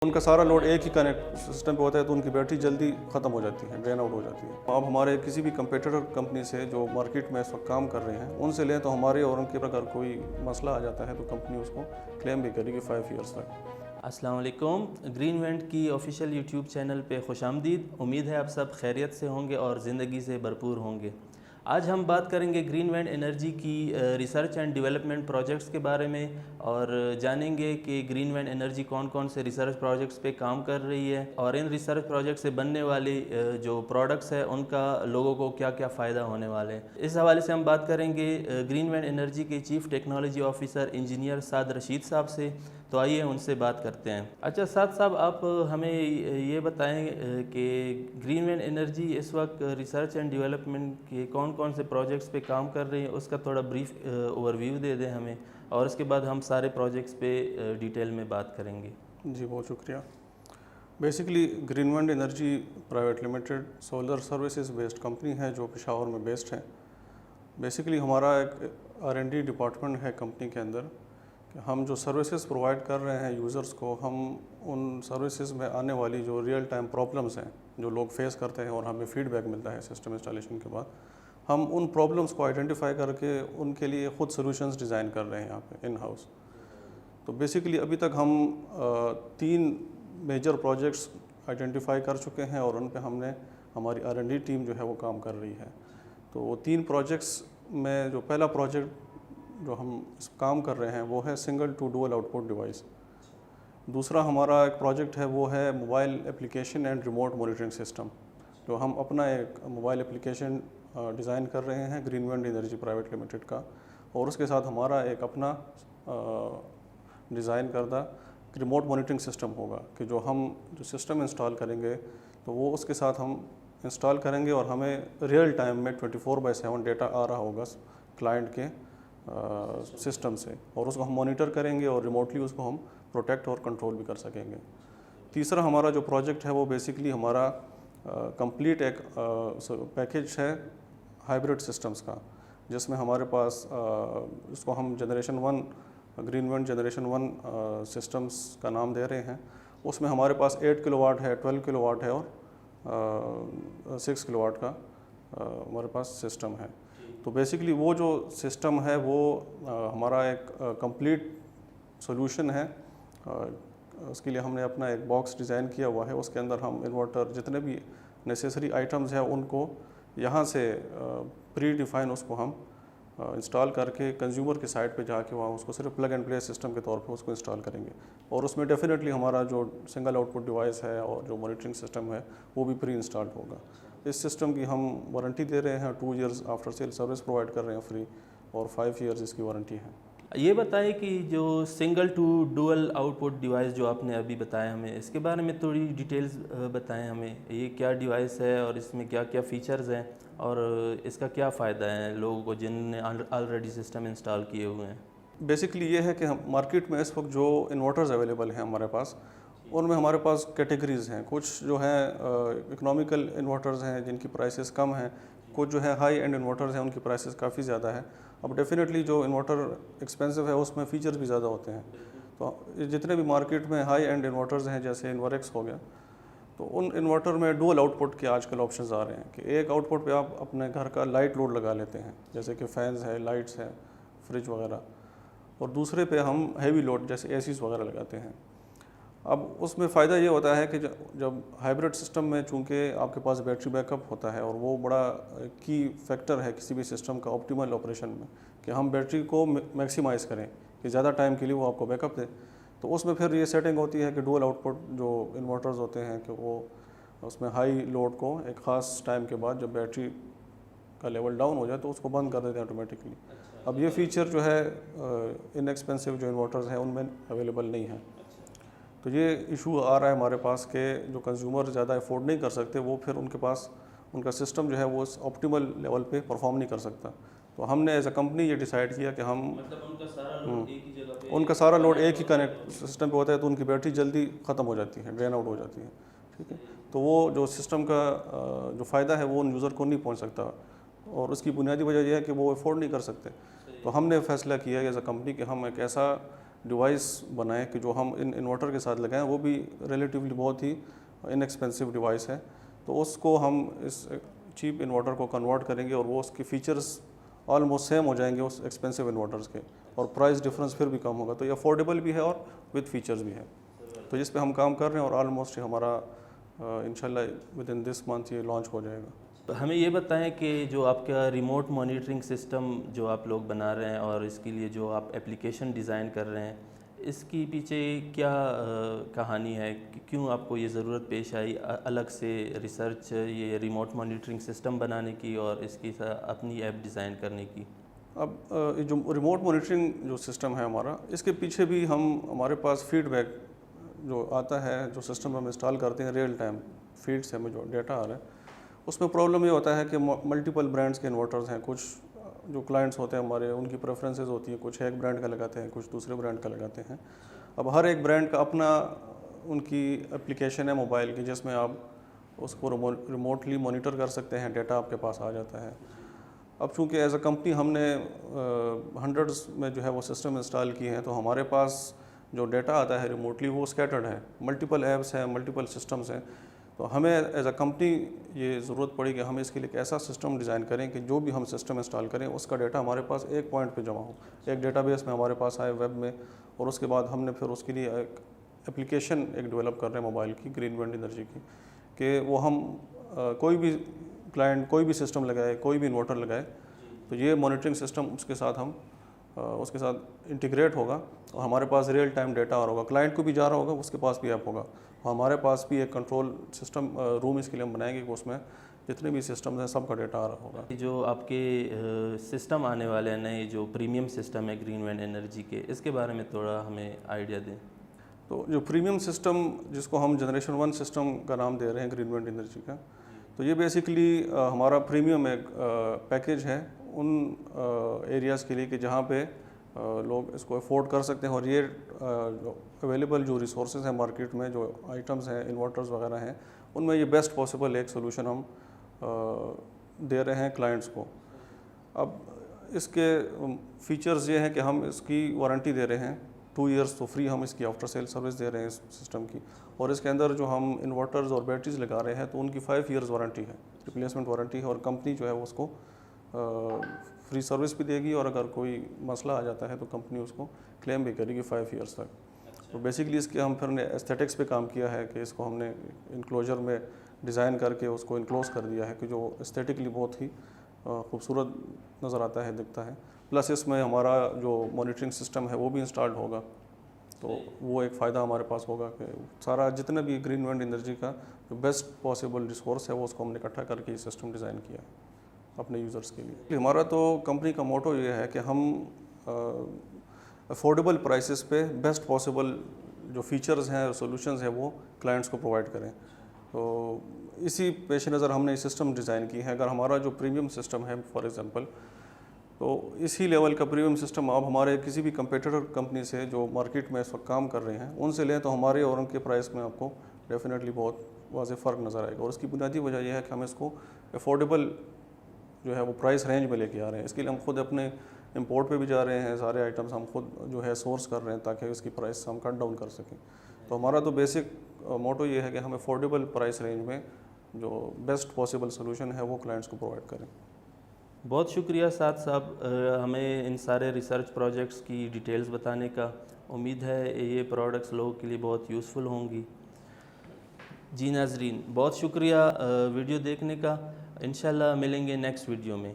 उनका सारा लोड एक ही कनेक्ट सिस्टम पे होता है तो उनकी बैटरी जल्दी ख़त्म हो जाती है, ड्रेन आउट हो जाती है। अब हमारे किसी भी कंपटीटर कंपनी से जो मार्केट में इस वक्त काम कर रहे हैं उनसे लें तो हमारे और उनके अगर कोई मसला आ जाता है तो कंपनी उसको क्लेम भी करेगी 5 ईयर्स तक। अस्सलाम वालेकुम, ग्रीन वेंट की ऑफिशियल यूट्यूब चैनल पे खुशामदीद। उम्मीद है आप सब खैरियत से होंगे और ज़िंदगी से भरपूर होंगे। आज हम बात करेंगे ग्रीन वेंट एनर्जी की रिसर्च एंड डेवलपमेंट प्रोजेक्ट्स के बारे में और जानेंगे कि ग्रीन वेंट एनर्जी कौन कौन से रिसर्च प्रोजेक्ट्स पे काम कर रही है और इन रिसर्च प्रोजेक्ट से बनने वाली जो प्रोडक्ट्स है उनका लोगों को क्या क्या फ़ायदा होने वाले हैं। इस हवाले से हम बात करेंगे ग्रीन वेंट एनर्जी के चीफ़ टेक्नोलॉजी ऑफिसर इंजीनियर साद रशीद साहब से। तो आइए उनसे बात करते हैं। अच्छा साद साहब, आप हमें ये बताएं कि ग्रीन वेंट एनर्जी इस वक्त रिसर्च एंड डेवलपमेंट के कौन कौन से प्रोजेक्ट्स पे काम कर रही है, उसका थोड़ा ब्रीफ ओवरव्यू दे दें हमें, और उसके बाद हम सारे प्रोजेक्ट्स पे डिटेल में बात करेंगे। जी बहुत शुक्रिया। Basically green went energy private limited solar services based company है जो पेशावर में बेस्ड है। बेसिकली हमारा एक R&D डिपार्टमेंट है कंपनी के अंदर कि हम जो सर्विसेज प्रोवाइड कर रहे हैं यूज़र्स को, हम उन सर्विसेज में आने वाली जो रियल टाइम प्रॉब्लम्स हैं जो लोग फेस करते हैं और हमें फीडबैक मिलता है सिस्टम इंस्टॉलेशन के बाद, हम उन प्रॉब्लम्स को आइडेंटिफाई करके उनके लिए ख़ुद सॉल्यूशंस डिज़ाइन कर रहे हैं यहाँ पे इन हाउस। तो बेसिकली अभी तक हम 3 मेजर प्रोजेक्ट्स आइडेंटिफाई कर चुके हैं और उन पे हमने हमारी R&D टीम जो है वो काम कर रही है। तो वो 3 प्रोजेक्ट्स में जो पहला प्रोजेक्ट जो हम इस काम कर रहे हैं वो है single to dual output device. दूसरा हमारा एक प्रोजेक्ट है वो है mobile application and remote monitoring system, जो हम अपना एक मोबाइल एप्लीकेशन डिज़ाइन कर रहे हैं green went energy private limited का, और उसके साथ हमारा एक अपना डिज़ाइन करदा रिमोट मॉनिटरिंग सिस्टम होगा कि जो सिस्टम इंस्टॉल करेंगे तो वो उसके साथ हम इंस्टॉल करेंगे और हमें रियल टाइम में 24/7 डेटा आ रहा होगा क्लाइंट के सिस्टम से, और उसको हम मॉनिटर करेंगे और रिमोटली उसको हम प्रोटेक्ट और कंट्रोल भी कर सकेंगे। तीसरा हमारा जो प्रोजेक्ट है वो बेसिकली हमारा कंप्लीट एक पैकेज है हाइब्रिड सिस्टम्स का, जिसमें हमारे पास इसको हम generation 1 green went generation 1 systems का नाम दे रहे हैं। उसमें हमारे पास 8 किलोवाट है, 12 किलोवाट है और 6 किलोवाट का हमारे पास सिस्टम है। तो बेसिकली वो जो सिस्टम है वो हमारा एक कंप्लीट सॉल्यूशन है। उसके लिए हमने अपना एक बॉक्स डिज़ाइन किया हुआ है, उसके अंदर हम इन्वर्टर जितने भी नेसेसरी आइटम्स हैं उनको यहाँ से प्री डिफाइन उसको हम इंस्टॉल करके कंज्यूमर की साइट पे जाके वहाँ उसको सिर्फ प्लग एंड प्ले सिस्टम के तौर पे उसको इंस्टॉल करेंगे, और उसमें डेफिनेटली हमारा जो सिंगल आउटपुट डिवाइस है और जो मॉनिटरिंग सिस्टम है वो भी प्री इंस्टॉल्ड होगा। इस सिस्टम की हम वारंटी दे रहे हैं, 2 years after sale service provide कर रहे हैं फ्री, और 5 इयर्स इसकी वारंटी है। ये बताएं कि जो single to dual output device जो आपने अभी बताया, हमें इसके बारे में थोड़ी डिटेल्स बताएं हमें। ये क्या डिवाइस है और इसमें क्या क्या फ़ीचर्स हैं और इसका क्या फ़ायदा है लोगों को जिनने ऑलरेडी सिस्टम इंस्टॉल किए हुए हैं। बेसिकली ये है कि हम मार्केट में इस वक्त जो इन्वर्टर्स अवेलेबल हैं हमारे पास, उनमें हमारे पास कैटेगरीज़ हैं। कुछ जो हैं इकोनॉमिकल इन्वर्टर्स हैं जिनकी प्राइसेस कम हैं, कुछ जो है हाई एंड इन्वर्टर्स हैं उनकी प्राइसेस काफ़ी ज़्यादा है। अब डेफिनेटली जो इन्वर्टर एक्सपेंसिव है उसमें फ़ीचर्स भी ज़्यादा होते हैं। तो जितने भी मार्केट में हाई एंड इन्वर्टर्स हैं जैसे इन्वर्क्स हो गया, तो उन इन्वर्टर में डुअल आउटपुट के आजकल ऑप्शंस आ रहे हैं कि एक आउटपुट पे आप अपने घर का लाइट लोड लगा लेते हैं जैसे कि फ़ैन्स है, लाइट्स है, फ्रिज वगैरह, और दूसरे पे हम हैवी लोड जैसे एसीज़ वगैरह लगाते हैं। अब उसमें फ़ायदा ये होता है कि जब हाइब्रिड सिस्टम में चूँकि आपके पास बैटरी बैकअप होता है और वो बड़ा की फैक्टर है किसी भी सिस्टम का ऑप्टिमल ऑपरेशन में कि हम बैटरी को मैक्सिमाइज़ करें कि ज़्यादा टाइम के लिए वो आपको बैकअप दे। तो उसमें फिर ये सेटिंग होती है कि डुअल आउटपुट जो इन्वर्टर्स होते हैं कि वो उसमें हाई लोड को एक ख़ास टाइम के बाद जब बैटरी का लेवल डाउन हो जाए तो उसको बंद कर देते हैं ऑटोमेटिकली। अब ये फ़ीचर जो है इनएक्सपेंसिव जो इन्वर्टर्स हैं उनमें अवेलेबल नहीं है। तो ये इशू आ रहा है हमारे पास के जो कंज्यूमर ज़्यादा अफोर्ड नहीं कर सकते, वो फिर उनके पास उनका सिस्टम जो है वो ऑप्टिमल लेवल पे परफॉर्म नहीं कर सकता। तो हमने एज अ कंपनी ये डिसाइड किया कि हम उनका सारा लोड एक ही कनेक्ट सिस्टम पे होता है तो उनकी बैटरी जल्दी ख़त्म हो जाती है, ड्रेन आउट हो जाती है। ठीक है, तो वो जो सिस्टम का जो फ़ायदा है वो उन यूज़र को नहीं पहुँच सकता, और उसकी बुनियादी वजह यह है कि वो अफोर्ड नहीं कर सकते। तो हमने फैसला किया एज अ कंपनी कि हम एक ऐसा ڈیوائس بنائیں کہ جو ہم انورٹر کے ساتھ لگائیں، وہ بھی ریلیٹیولی بہت ہی ان ایکسپینسو ڈیوائس ہے، تو اس کو ہم اس چیپ انورٹر کو کنورٹ کریں گے اور وہ اس کی فیچرز آلموسٹ سیم ہو جائیں گے اس ایکسپینسو انورٹرز کے، اور پرائز ڈفرینس پھر بھی کم ہوگا، تو یہ افورڈیبل بھی ہے اور وتھ فیچرز بھی ہے، تو جس پہ ہم کام کر رہے ہیں اور آلموسٹ ہمارا انشاءاللہ ود ان دس منتھ یہ لانچ ہو جائے گا۔ ہمیں یہ بتائیں کہ جو آپ کا ریموٹ مانیٹرنگ سسٹم جو آپ لوگ بنا رہے ہیں اور اس کے لیے جو آپ اپلیکیشن ڈیزائن کر رہے ہیں، اس کی پیچھے کیا کہانی ہے، کیوں آپ کو یہ ضرورت پیش آئی الگ سے ریسرچ یہ ریموٹ مانیٹرنگ سسٹم بنانے کی اور اس کی اپنی ایپ ڈیزائن کرنے کی؟ اب جو ریموٹ مانیٹرنگ جو سسٹم ہے ہمارا، اس کے پیچھے بھی ہمارے پاس فیڈ بیک جو آتا ہے، جو سسٹم ہم انسٹال کرتے ہیں ریئل ٹائم فیڈ سے ہمیں جو ڈیٹا آ رہا ہے، اس میں پرابلم یہ ہوتا ہے کہ ملٹیپل برانڈس کے انورٹرز ہیں، کچھ جو کلائنٹس ہوتے ہیں ہمارے ان کی پریفرنسز ہوتی ہیں، کچھ ایک برانڈ کا لگاتے ہیں، کچھ دوسرے برانڈ کا لگاتے ہیں۔ اب ہر ایک برانڈ کا اپنا ان کی اپلیکیشن ہے موبائل کی، جس میں آپ اس کو ریموٹلی مانیٹر کر سکتے ہیں، ڈیٹا آپ کے پاس آ جاتا ہے۔ اب چونکہ ایز اے کمپنی ہم نے ہنڈریڈس میں جو ہے وہ سسٹم انسٹال کیے ہیں، تو ہمارے پاس جو ڈیٹا آتا ہے ریموٹلی وہ اسکیٹرڈ ہے، ملٹیپل ایپس ہیں، ملٹیپل سسٹمز ہیں، تو ہمیں ایز اے کمپنی یہ ضرورت پڑی کہ ہم اس کے لیے ایک ایسا سسٹم ڈیزائن کریں کہ جو بھی ہم سسٹم انسٹال کریں اس کا ڈیٹا ہمارے پاس ایک پوائنٹ پہ جمع ہو، ایک ڈیٹا بیس میں ہمارے پاس آئے ویب میں، اور اس کے بعد ہم نے پھر اس کے لیے ایک اپلیکیشن ڈیولپ کر رہے ہیں موبائل کی، گرین وینڈ انرجی کی، کہ وہ ہم کوئی بھی کلائنٹ کوئی بھی سسٹم لگائے، کوئی بھی انورٹر لگائے، تو یہ مانیٹرنگ سسٹم اس کے ساتھ انٹیگریٹ ہوگا اور ہمارے پاس ریئل ٹائم ڈیٹا آ رہا ہوگا، کلائنٹ کو بھی جا رہا ہوگا، اس کے پاس بھی ایپ ہوگا، ہمارے پاس بھی ایک کنٹرول سسٹم روم اس کے لیے ہم بنائیں گے کہ اس میں جتنے بھی سسٹمز ہیں سب کا ڈیٹا آ رہا ہوگا۔ جو آپ کے سسٹم آنے والے ہیں نئے جو پریمیم سسٹم ہے گرین وینڈ انرجی کے، اس کے بارے میں تھوڑا ہمیں آئیڈیا دیں۔ تو جو پریمیم سسٹم جس کو ہم جنریشن 1 سسٹم کا نام دے رہے ہیں گرین وینڈ انرجی کا، تو یہ بیسیکلی ہمارا پریمیم ایک پیکیج ہے ان ایریاز کے لیے کہ جہاں پہ لوگ اس کو افورڈ کر سکتے ہیں، اور یہ جو اویلیبل جو ریسورسز ہیں مارکیٹ میں، جو آئٹمز ہیں، انورٹرز وغیرہ ہیں، ان میں یہ بیسٹ پاسبل ایک سولوشن ہم دے رہے ہیں کلائنٹس کو۔ اب اس کے فیچرز یہ ہیں کہ ہم اس کی وارنٹی دے رہے ہیں 2 ایئرس، تو فری ہم اس کی آفٹر سیل سروس دے رہے ہیں اس سسٹم کی، اور اس کے اندر جو ہم انورٹرز اور بیٹریز لگا رہے ہیں تو ان کی 5 ایئرز وارنٹی ہے، ریپلیسمنٹ وارنٹی ہے، اور کمپنی جو ہے وہ اس کو فری سروس بھی دے گی، اور اگر کوئی مسئلہ آ جاتا ہے تو کمپنی اس کو کلیم بھی کرے گی 5 ایئرس تک۔ تو بیسیکلی اس کے ہم پھر نے ایستھیٹکس پہ کام کیا ہے کہ اس کو ہم نے انکلوجر میں ڈیزائن کر کے اس کو انکلوز کر دیا ہے کہ جو ایستھیٹکلی بہت ہی خوبصورت نظر آتا ہے، دکھتا ہے، پلس اس میں ہمارا جو مانیٹرنگ سسٹم ہے وہ بھی انسٹالڈ ہوگا، تو وہ ایک فائدہ ہمارے پاس ہوگا کہ سارا جتنا بھی گرین وینڈ انرجی کا جو بیسٹ پاسبل ریسورس ہے وہ اس کو ہم نے اکٹھا کر کے یہ سسٹم ڈیزائن کیا ہے اپنے یوزرس کے لیے۔ ہمارا تو کمپنی کا موٹو یہ ہے کہ ہم افورڈیبل پرائسز پہ بیسٹ پاسبل جو فیچرز ہیں اور سولوشنز ہیں وہ کلائنٹس کو پرووائڈ کریں، تو اسی پیش نظر ہم نے یہ سسٹم ڈیزائن کی ہے۔ اگر ہمارا جو پریمیم سسٹم ہے فار ایگزامپل، تو اسی لیول کا پریمیم سسٹم آپ ہمارے کسی بھی کمپیٹیٹر کمپنی سے جو مارکیٹ میں اس وقت کام کر رہے ہیں ان سے لیں تو ہمارے اور ان کے پرائس میں آپ کو ڈیفینیٹلی بہت واضح فرق نظر آئے گا، اور اس کی بنیادی وجہ یہ ہے کہ ہم اس کو افورڈیبل جو ہے وہ پرائس رینج میں لے کے آ رہے ہیں۔ اس کے لیے ہم خود اپنے امپورٹ پہ بھی جا رہے ہیں، سارے آئٹمس ہم خود جو ہے سورس کر رہے ہیں تاکہ اس کی پرائس ہم کٹ ڈاؤن کر سکیں۔ تو ہمارا تو بیسک موٹو یہ ہے کہ ہم افورڈیبل پرائس رینج میں جو بیسٹ پاسبل سولوشن ہے وہ کلائنٹس کو پرووائڈ کریں۔ بہت شکریہ سعد صاحب ہمیں ان سارے ریسرچ پروجیکٹس کی ڈیٹیلز بتانے کا۔ امید ہے یہ پروڈکٹس لوگوں کے لیے بہت یوزفل ہوں گی۔ جی ناظرین، بہت شکریہ ویڈیو دیکھنے کا، انشاءاللہ ملیں گے نیکسٹ ویڈیو میں۔